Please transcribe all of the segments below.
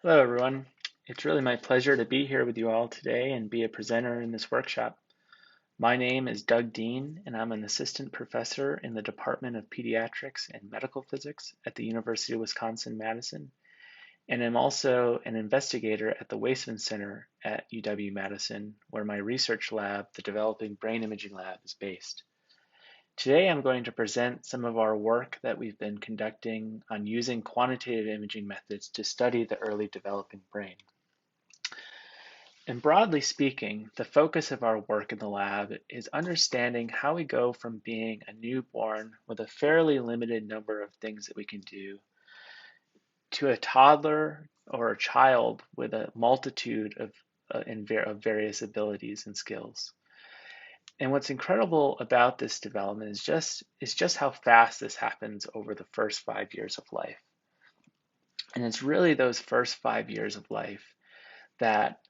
Hello, everyone. It's really my pleasure to be here with you all today and be a presenter in this workshop. My name is Doug Dean, and I'm an assistant professor in the Department of Pediatrics and Medical Physics at the University of Wisconsin-Madison, and I'm also an investigator at the Waisman Center at UW-Madison, where my research lab, the Developing Brain Imaging Lab, is based. Today, I'm going to present some of our work that we've been conducting on using quantitative imaging methods to study the early developing brain. And broadly speaking, the focus of our work in the lab is understanding how we go from being a newborn with a fairly limited number of things that we can do to a toddler or a child with a multitude of various abilities and skills. And what's incredible about this development is just how fast this happens over the first 5 years of life. And it's really those first 5 years of life that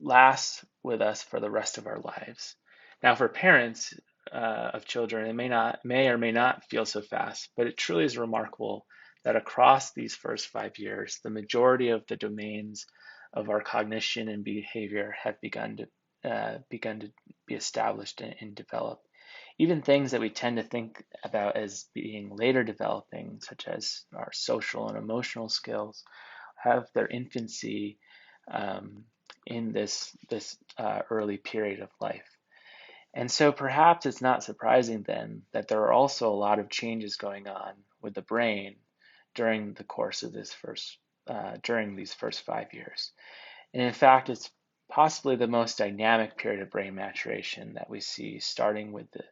last with us for the rest of our lives. Now, for parents of children, it may or may not feel so fast, but it truly is remarkable that across these first 5 years, the majority of the domains of our cognition and behavior have begun to be established and develop. Even things that we tend to think about as being later developing, such as our social and emotional skills, have their infancy um, in this early period of life. And so perhaps it's not surprising then that there are also a lot of changes going on with the brain during the course of during these first 5 years. And in fact, it's possibly the most dynamic period of brain maturation that we see, starting with the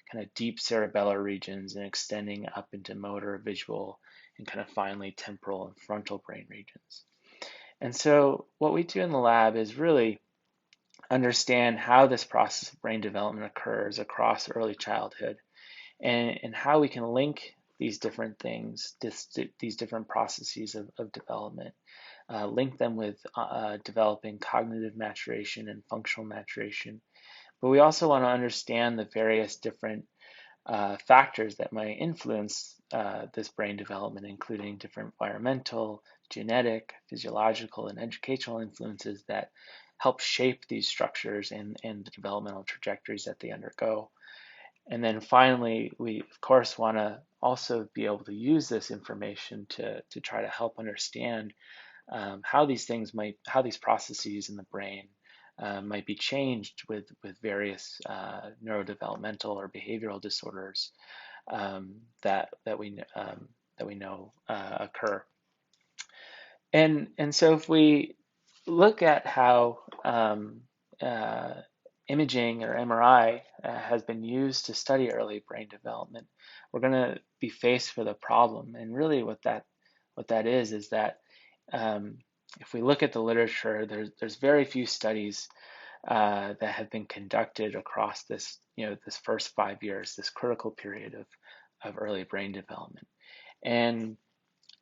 kind of deep cerebellar regions and extending up into motor, visual, and kind of finally temporal and frontal brain regions. And so what we do in the lab is really understand how this process of brain development occurs across early childhood and how we can link these different things, these different processes of development, link them with developing cognitive maturation and functional maturation. But we also want to understand the various different factors that might influence this brain development, including different environmental, genetic, physiological, and educational influences that help shape these structures and the developmental trajectories that they undergo. And then finally, we of course want to also be able to use this information to try to help understand how how these processes in the brain might be changed with various neurodevelopmental or behavioral disorders that we know occur. And so if we look at how uh, imaging or MRI has been used to study early brain development, we're going to be faced with a problem. And really, what that is that um, if we look at the literature, there's very few studies that have been conducted across this first 5 years, this critical period of early brain development. And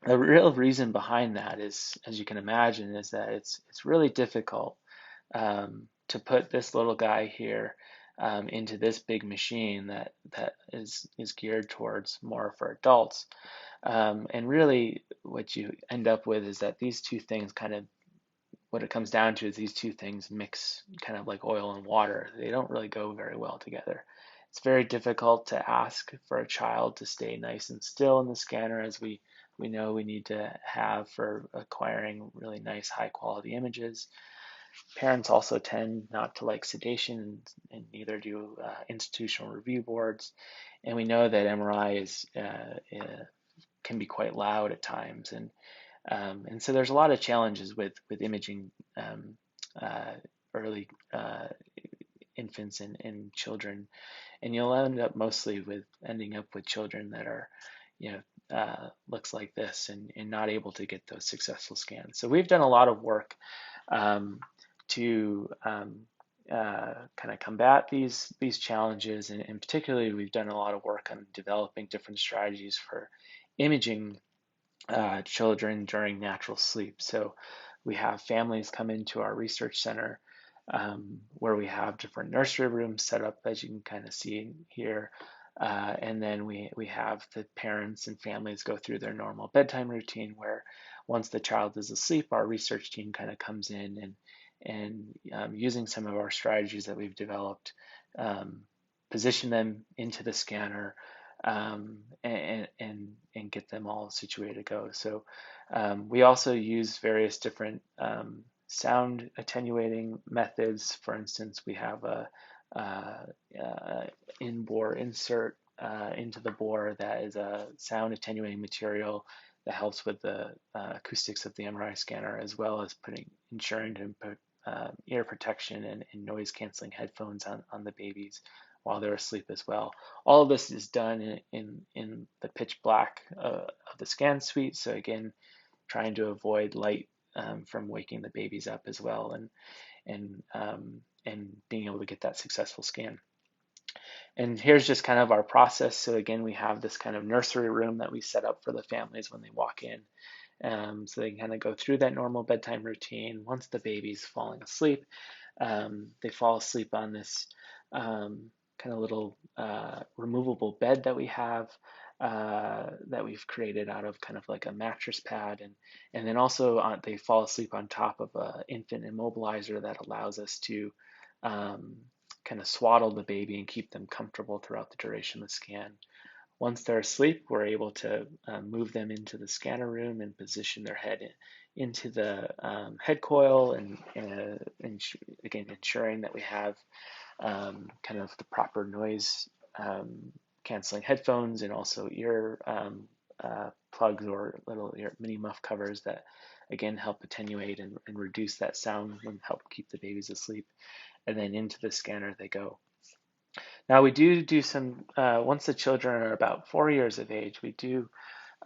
the real reason behind that is, as you can imagine, is that it's really difficult to put this little guy here into this big machine that is geared towards more for adults. And really, what you end up with is that these two things kind of what it comes down to is these two things mix kind of like oil and water. They don't really go very well together. It's very difficult to ask for a child to stay nice and still in the scanner, as we know we need to have for acquiring really nice high quality images. Parents also tend not to like sedation, and neither do institutional review boards. And we know that MRI can be quite loud at times, and so there's a lot of challenges with imaging uh, early infants and children, and you'll end up mostly with ending up with children that are, looks like this and not able to get those successful scans. So we've done a lot of work um, to kind of combat these challenges, and particularly we've done a lot of work on developing different strategies for imaging children during natural sleep. So we have families come into our research center where we have different nursery rooms set up, as you can kind of see here. And then we have the parents and families go through their normal bedtime routine where once the child is asleep, our research team kind of comes in and using some of our strategies that we've developed, position them into the scanner, and get them all situated to go. So we also use various different sound attenuating methods. For instance, we have a in-bore insert into the bore that is a sound attenuating material that helps with the acoustics of the MRI scanner, as well as ensuring to put ear protection and noise canceling headphones on the babies while they're asleep as well. All of this is done in the pitch black of the scan suite. So again, trying to avoid light from waking the babies up as well, and being able to get that successful scan. And here's just kind of our process. So again, we have this kind of nursery room that we set up for the families when they walk in. So they can kind of go through that normal bedtime routine. Once the baby's falling asleep, they fall asleep on this kind of little removable bed that we have, that we've created out of kind of like a mattress pad, and then also they fall asleep on top of an infant immobilizer that allows us to kind of swaddle the baby and keep them comfortable throughout the duration of the scan. Once they're asleep, we're able to move them into the scanner room and position their head into the head coil, and again, ensuring that we have kind of the proper noise canceling headphones, and also ear plugs or little mini muff covers that again help attenuate and reduce that sound and help keep the babies asleep. And then into the scanner they go. Now we do some, once the children are about 4 years of age, we do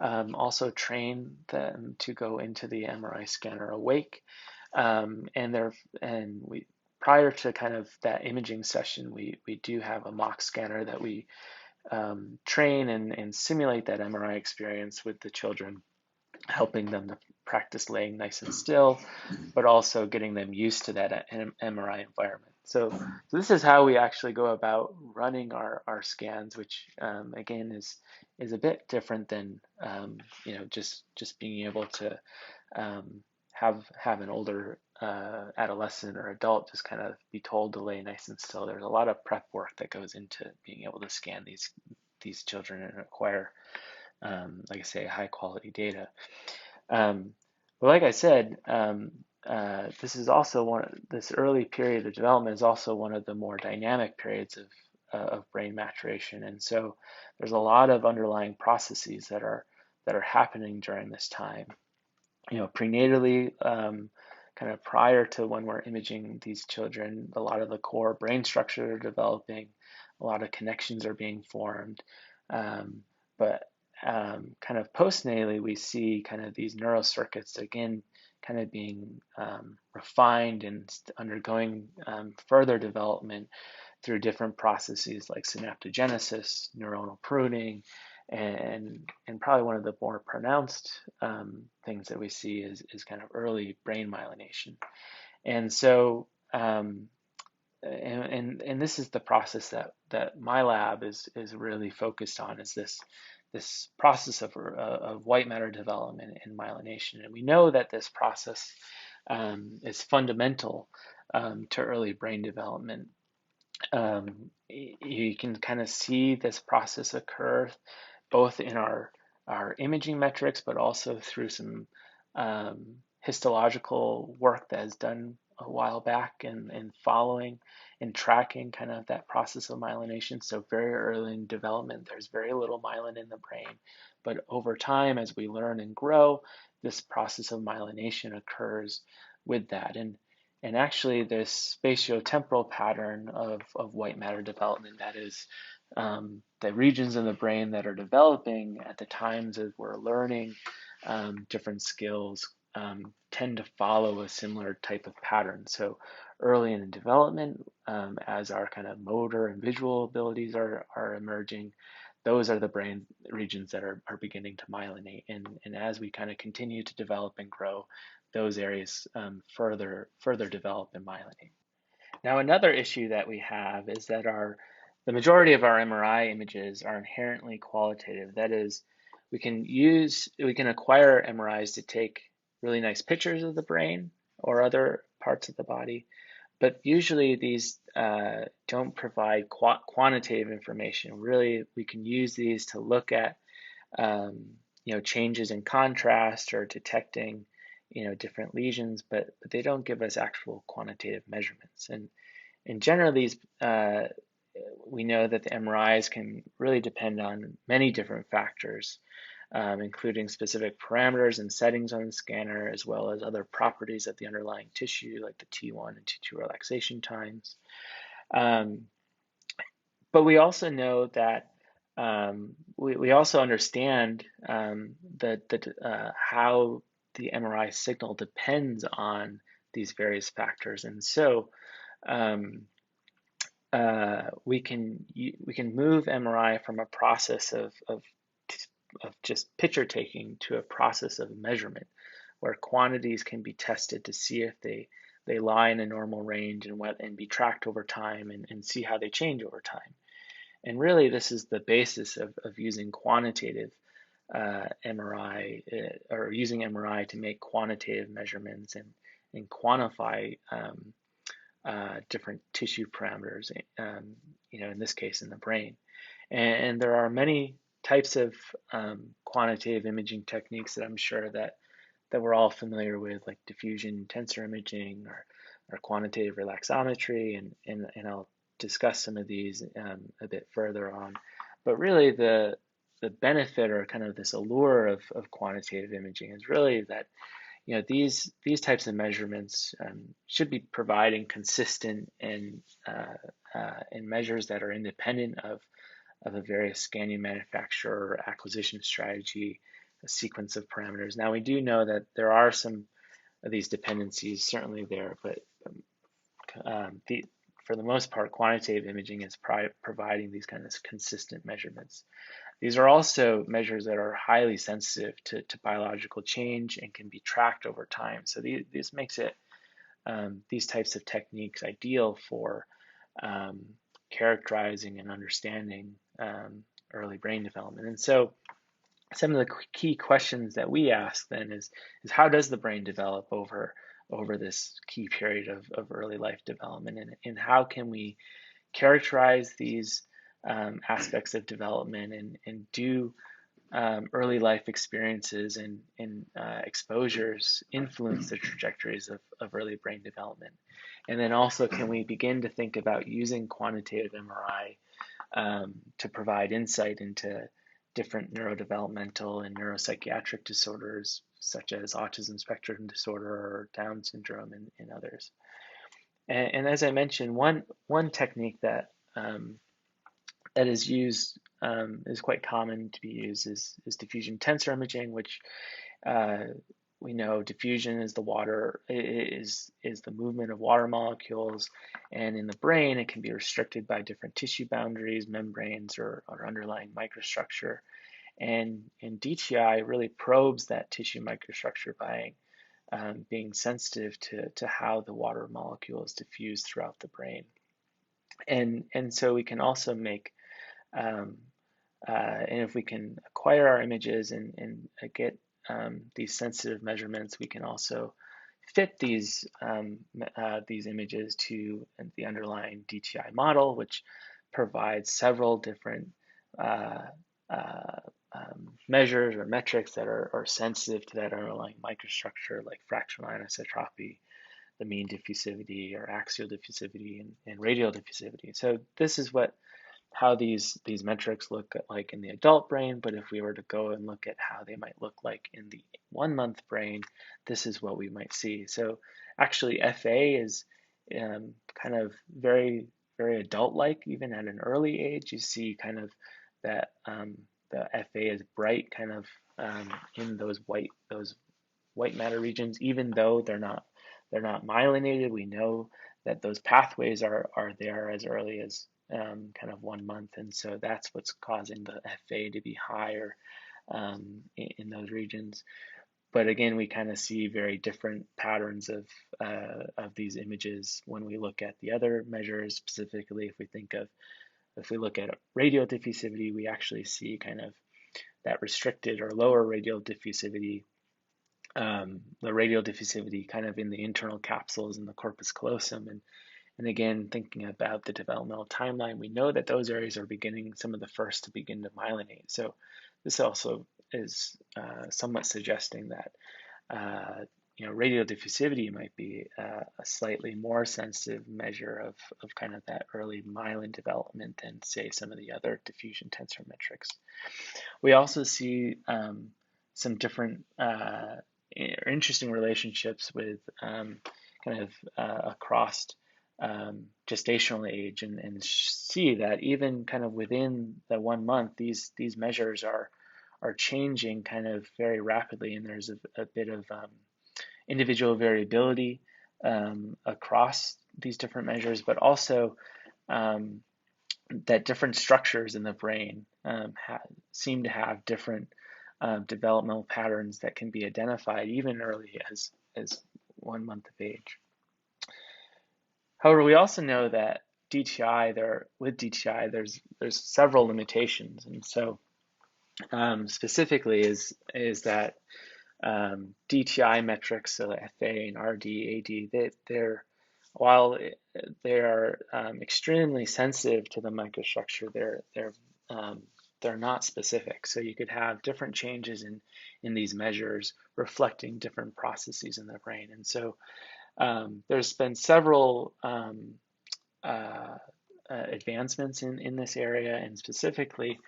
also train them to go into the MRI scanner awake. Prior to kind of that imaging session, we do have a mock scanner that we train and simulate that MRI experience with the children, helping them to practice laying nice and still, but also getting them used to that MRI environment. So this is how we actually go about running our scans, which again is a bit different than just being able to have an older adolescent or adult just kind of be told to lay nice and still. There's a lot of prep work that goes into being able to scan these children and acquire, like I say, high quality data. But like I said, this is also this early period of development is also one of the more dynamic periods of brain maturation, and so there's a lot of underlying processes that are happening during this time. Prenatally, kind of prior to when we're imaging these children, a lot of the core brain structure are developing, a lot of connections are being formed, but kind of postnatally, we see kind of these neural circuits again kind of being refined and undergoing further development through different processes like synaptogenesis, neuronal pruning, and probably one of the more pronounced things that we see is kind of early brain myelination. And so and this is the process that my lab is really focused on, is this process of white matter development and myelination. And we know that this process is fundamental to early brain development. You can kind of see this process occur both in our imaging metrics, but also through some histological work that is done a while back and following and tracking kind of that process of myelination. So very early in development, there's very little myelin in the brain, but over time, as we learn and grow, this process of myelination occurs with that. And actually, this spatiotemporal pattern of white matter development, that is, the regions in the brain that are developing at the times as we're learning different skills, tend to follow a similar type of pattern. So early in development, as our kind of motor and visual abilities are emerging, those are the brain regions that are beginning to myelinate. And as we kind of continue to develop and grow, those areas further develop and myelinate. Now, another issue that we have is that the majority of our MRI images are inherently qualitative. That is, we can acquire MRIs to take really nice pictures of the brain or other parts of the body, but usually these don't provide quantitative information. Really, we can use these to look at changes in contrast or detecting different lesions, but they don't give us actual quantitative measurements. And in general, these we know that the MRIs can really depend on many different factors, including specific parameters and settings on the scanner, as well as other properties of the underlying tissue, like the T1 and T2 relaxation times. But we also know that we also understand how the MRI signal depends on these various factors, and so we can move MRI from a process of just picture taking to a process of measurement, where quantities can be tested to see if they lie in a normal range and be tracked over time and see how they change over time. And really, this is the basis of using quantitative MRI or using MRI to make quantitative measurements and quantify different tissue parameters, in this case in the brain. And there are many types of quantitative imaging techniques that I'm sure that we're all familiar with, like diffusion, tensor imaging, or quantitative relaxometry, and I'll discuss some of these a bit further on. But really, the benefit or kind of this allure of quantitative imaging is really that these types of measurements should be providing consistent and measures that are independent of a various scanning manufacturer or acquisition strategy, a sequence of parameters. Now, we do know that there are some of these dependencies certainly there, but for the most part, quantitative imaging is providing these kind of consistent measurements. These are also measures that are highly sensitive to biological change and can be tracked over time. So this makes it these types of techniques ideal for characterizing and understanding early brain development. And so some of the key questions that we ask then is how does the brain develop over this key period of early life development, and how can we characterize these aspects of development and do early life experiences and exposures influence the trajectories of early brain development. And then also, can we begin to think about using quantitative MRI to provide insight into different neurodevelopmental and neuropsychiatric disorders, such as autism spectrum disorder or Down syndrome and others. And as I mentioned, one technique that is used, is quite common to be used, is diffusion tensor imaging, which we know diffusion is the movement of water molecules, and in the brain it can be restricted by different tissue boundaries, membranes, or underlying microstructure. And DTI really probes that tissue microstructure by being sensitive to how the water molecules diffuse throughout the brain. And so we can also make and if we can acquire our images and get these sensitive measurements, we can also fit these images to the underlying DTI model, which provides several different measures or metrics that are sensitive to that underlying microstructure, like fractional anisotropy, the mean diffusivity or axial diffusivity, and radial diffusivity. So this is how these metrics look like in the adult brain, but if we were to go and look at how they might look like in the 1-month brain, this is what we might see. So actually, FA is kind of very, very adult-like. Even at an early age, you see kind of that the FA is bright, kind of in those white matter regions, even though they're not myelinated. We know that those pathways are there as early as kind of 1 month, and so that's what's causing the FA to be higher in those regions. But again, we kind of see very different patterns of these images when we look at the other measures. Specifically, if we look at radial diffusivity, we actually see kind of that restricted or lower radial diffusivity the radial diffusivity kind of in the internal capsules and the corpus callosum. And again, thinking about the developmental timeline, we know that those areas are beginning, some of the first to begin to myelinate. So this also is somewhat suggesting that radial diffusivity might be a slightly more sensitive measure of kind of that early myelin development than, say, some of the other diffusion tensor metrics. We also see some different interesting relationships with across gestational age, and see that even kind of within the 1 month, these measures are changing kind of very rapidly, and there's a bit of individual variability across these different measures, but also that different structures in the brain seem to have different developmental patterns that can be identified even early as 1 month of age. However, we also know that with DTI, there's several limitations, and so specifically is that DTI metrics, so FA and RD, AD, while they are extremely sensitive to the microstructure, they're not specific. So you could have different changes in these measures reflecting different processes in the brain. And so there's been several advancements in this area, and specifically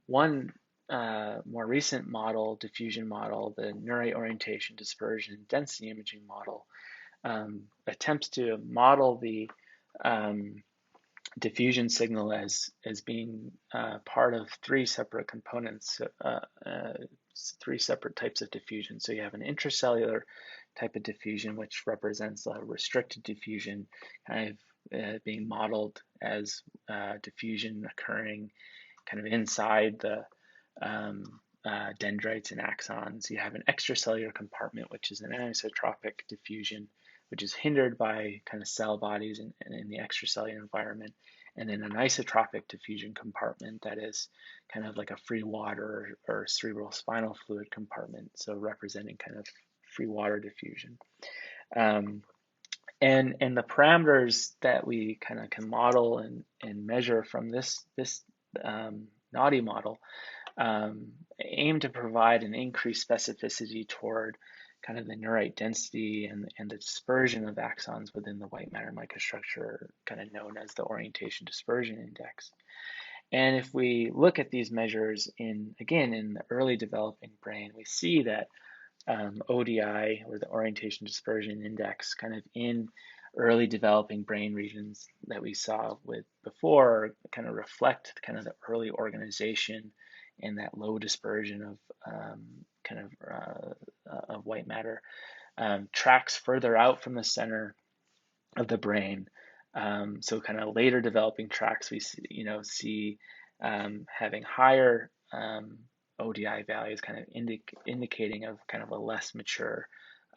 one more recent model, diffusion model, the Neurite orientation, dispersion, density imaging model, attempts to model the diffusion signal as being part of three separate components, three separate types of diffusion. So you have an intracellular type of diffusion, which represents a restricted diffusion, kind of being modeled as diffusion occurring kind of inside the dendrites and axons. You have an extracellular compartment, which is an anisotropic diffusion, which is hindered by kind of cell bodies in the extracellular environment, and then an isotropic diffusion compartment that is kind of like a free water or cerebral spinal fluid compartment, so representing kind of free water diffusion. And the parameters that we kind of can model and measure from this NADI model aim to provide an increased specificity toward kind of the neurite density and the dispersion of axons within the white matter microstructure, kind of known as the orientation dispersion index. And if we look at these measures in the early developing brain, we see that ODI, or the orientation dispersion index, kind of in early developing brain regions that we saw with before, kind of reflect kind of the early organization and that low dispersion of of white matter. Tracks further out from the center of the brain. So kind of later developing tracks, we see having higher ODI values, kind of indicating of kind of a less mature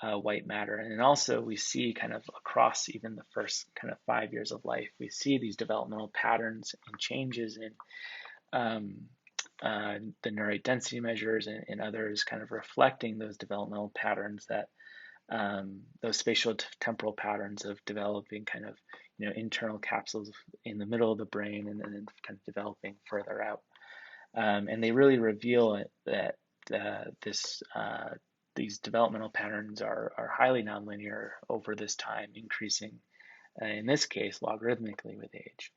white matter. And then also we see kind of across even the first kind of 5 years of life, we see these developmental patterns and changes in the neurite density measures and others, kind of reflecting those developmental patterns, that those spatial temporal patterns of developing kind of internal capsules in the middle of the brain and then kind of developing further out. And they really reveal that these developmental patterns are highly nonlinear over this time, increasing, in this case, logarithmically with age.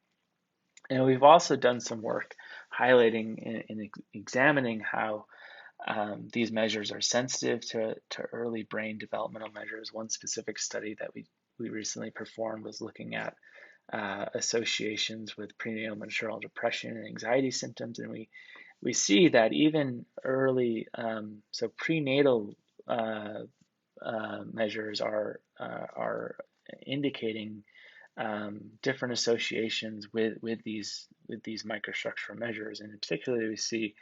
And we've also done some work highlighting and examining how these measures are sensitive to early brain developmental measures. One specific study that we recently performed was looking at associations with prenatal maternal depression and anxiety symptoms, and we see that even early, so prenatal measures are indicating different associations with these microstructural measures, and particularly we see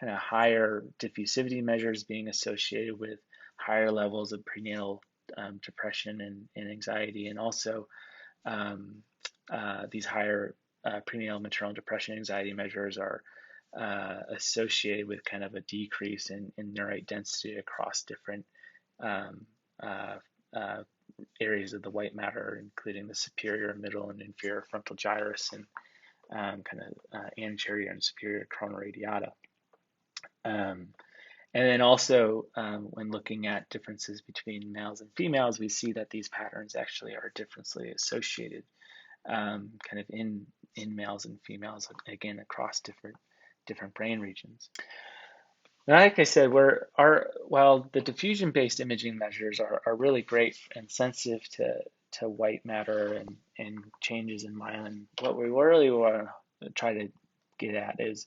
kind of higher diffusivity measures being associated with higher levels of prenatal depression and anxiety, and also these higher prenatal maternal depression and anxiety measures are associated with kind of a decrease in neurite density across different um, uh, uh, areas of the white matter, including the superior, middle, and inferior frontal gyrus, and kind of anterior and superior corona radiata. And then also, when looking at differences between males and females, we see that these patterns actually are differently associated, kind of in males and females, again across different brain regions. Like I said, while the diffusion-based imaging measures are really great and sensitive to white matter and changes in myelin, what we really want to try to get at is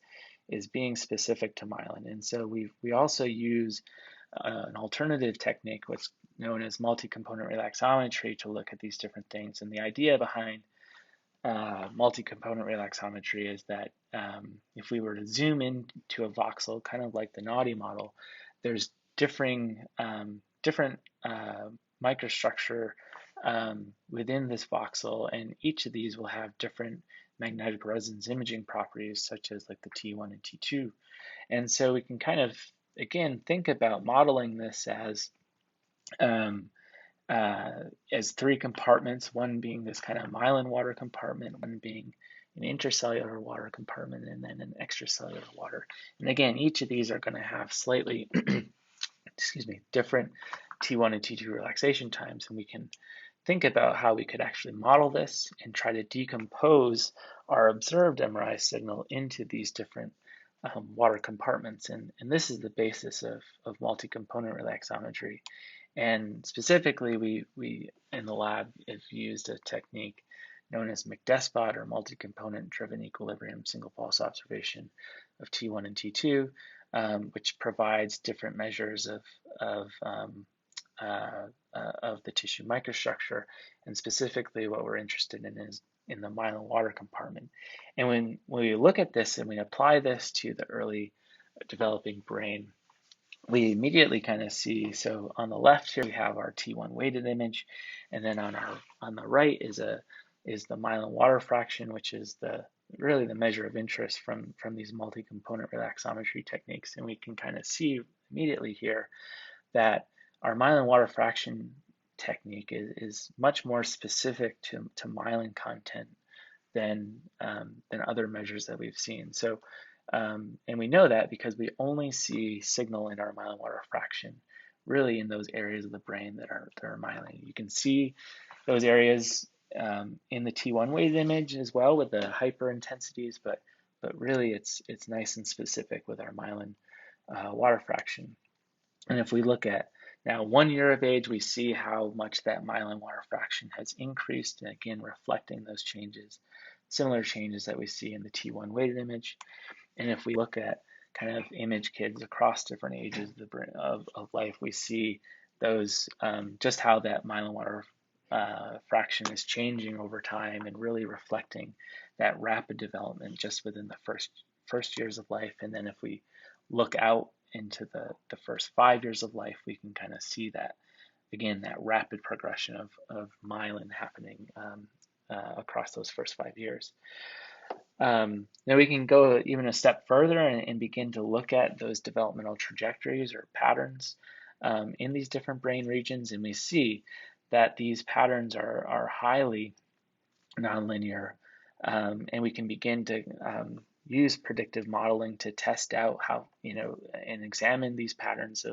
being specific to myelin. And so we also use an alternative technique, what's known as multi-component relaxometry, to look at these different things. And the idea behind multi-component relaxometry is that if we were to zoom into a voxel, kind of like the naughty model, there's different microstructure within this voxel, and each of these will have different magnetic resonance imaging properties, such as like the T1 and T2. And so we can kind of, again, think about modeling this um, as three compartments, one being this kind of myelin water compartment, one being an intracellular water compartment, and then an extracellular water. And again, each of these are going to have slightly, different T1 and T2 relaxation times, and we can think about how we could actually model this and try to decompose our observed MRI signal into these different water compartments. And this is the basis of multi-component relaxometry. And specifically, we in the lab have used a technique known as McDespot, or multi-component driven equilibrium single pulse observation of T1 and T2, which provides different measures of the tissue microstructure. And specifically, what we're interested in is in the myelin water compartment. And when we look at this and we apply this to the early developing brain, we immediately kind of see, so on the left here we have our T1 weighted image, and then on the right is the myelin water fraction, which is really the measure of interest from these multi-component relaxometry techniques. And we can kind of see immediately here that our myelin water fraction technique is much more specific to myelin content than other measures that we've seen. So and we know that because we only see signal in our myelin water fraction really in those areas of the brain that are myelinated. You can see those areas in the T1 weighted image as well with the hyperintensities, but really it's nice and specific with our myelin water fraction. And if we look at now 1 year of age, we see how much that myelin water fraction has increased, and again reflecting those changes, similar changes that we see in the T1 weighted image. And if we look at kind of image kids across different ages of life, we see those just how that myelin water fraction is changing over time and really reflecting that rapid development just within the first years of life. And then if we look out into the first 5 years of life, we can kind of see that, again, that rapid progression of myelin happening across those first 5 years. Now we can go even a step further and begin to look at those developmental trajectories or patterns in these different brain regions, and we see that these patterns are highly nonlinear, and we can begin to use predictive modeling to test out how, and examine these patterns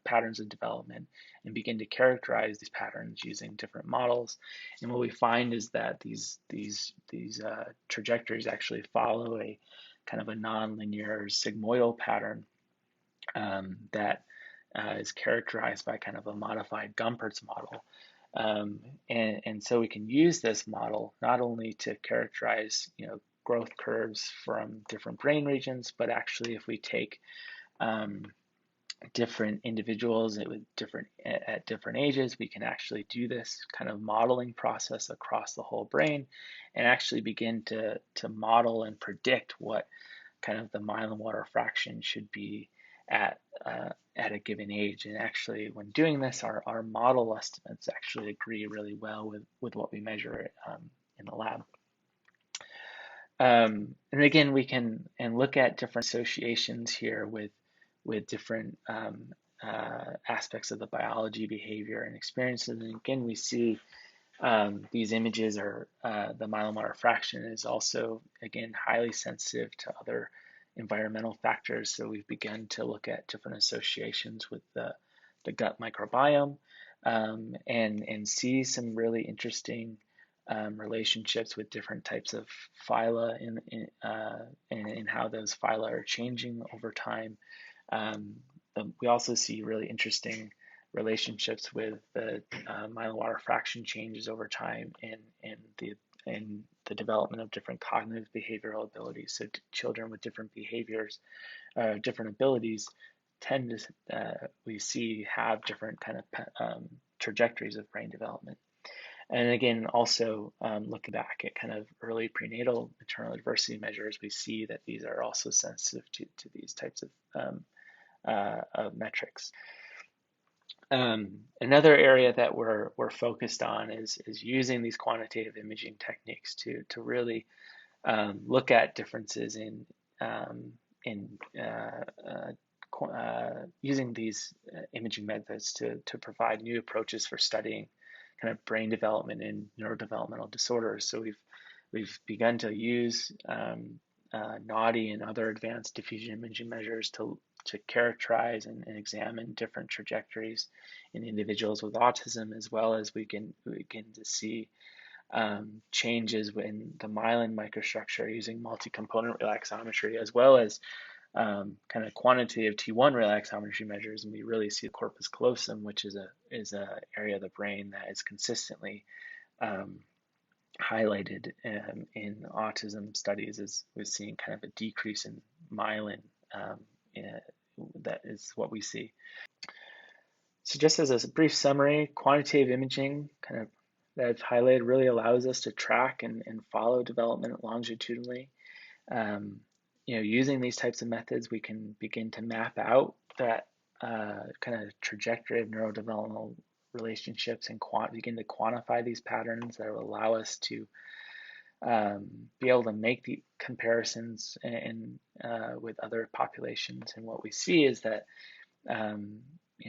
patterns of development, and begin to characterize these patterns using different models. And what we find is that these trajectories actually follow a kind of a nonlinear sigmoidal pattern that is characterized by kind of a modified Gompertz model. And so we can use this model not only to characterize, growth curves from different brain regions, but actually if we take different individuals at different ages, we can actually do this kind of modeling process across the whole brain and actually begin to model and predict what kind of the myelin water fraction should be at a given age. And actually, when doing this, our model estimates actually agree really well with what we measure in the lab. And again, we can look at different associations here with different aspects of the biology, behavior, and experiences. And again, we see these images are the myelomotor fraction is also, again, highly sensitive to other environmental factors. So we've begun to look at different associations with the gut microbiome and see some really interesting relationships with different types of phyla and how those phyla are changing over time. We also see really interesting relationships with the myelomotor fraction changes over time and the development of different cognitive behavioral abilities. So children with different behaviors, different abilities, tend to we see have different kind of trajectories of brain development. And again, also looking back at kind of early prenatal maternal diversity measures, we see that these are also sensitive to these types of metrics. Another area that we're focused on is using these quantitative imaging techniques to really look at differences in using these imaging methods to provide new approaches for studying kind of brain development in neurodevelopmental disorders. So we've begun to use NADI and other advanced diffusion imaging measures to characterize and examine different trajectories in individuals with autism, as well as we can begin to see changes in the myelin microstructure using multicomponent relaxometry, as well as kind of quantitative T1 relaxometry measures, and we really see the corpus callosum, which is a area of the brain that is consistently highlighted in autism studies as we're seeing kind of a decrease in myelin. That is what we see. So just as a brief summary, quantitative imaging kind of that I've highlighted really allows us to track and follow development longitudinally. Using these types of methods, we can begin to map out that kind of trajectory of neurodevelopmental relationships and begin to quantify these patterns that will allow us to be able to make the comparisons with other populations. And what we see is that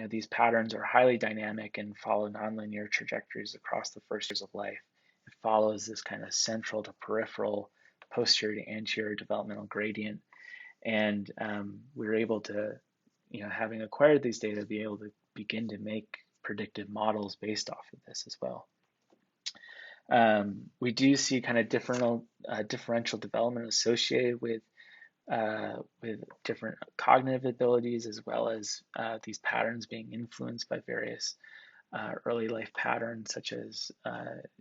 these patterns are highly dynamic and follow nonlinear trajectories across the first years of life. It follows this kind of central to peripheral, posterior to anterior developmental gradient. And we're able to, having acquired these data, be able to begin to make predictive models based off of this as well. We do see kind of differential development associated with different cognitive abilities, as well as these patterns being influenced by various early life patterns, such as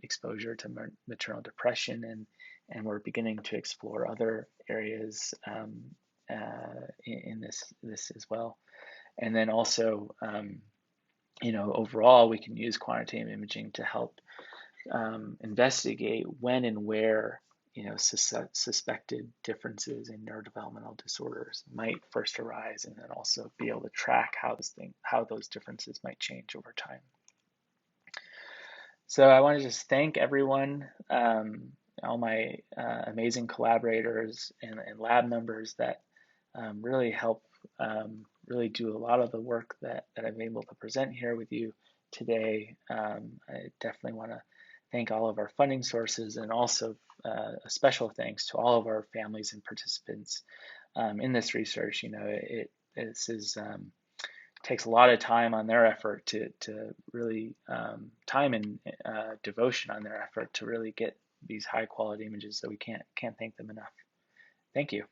exposure to maternal depression, and we're beginning to explore other areas in this as well. And then also, overall, we can use quantitative imaging to help investigate when and where suspected differences in neurodevelopmental disorders might first arise, and then also be able to track how those differences might change over time. So I want to just thank everyone, all my amazing collaborators and lab members that really help really do a lot of the work that I'm able to present here with you today. I definitely want to thank all of our funding sources, and also a special thanks to all of our families and participants in this research. This takes a lot of time on their effort to really time and devotion on their effort to really get these high quality images. So we can't thank them enough. Thank you.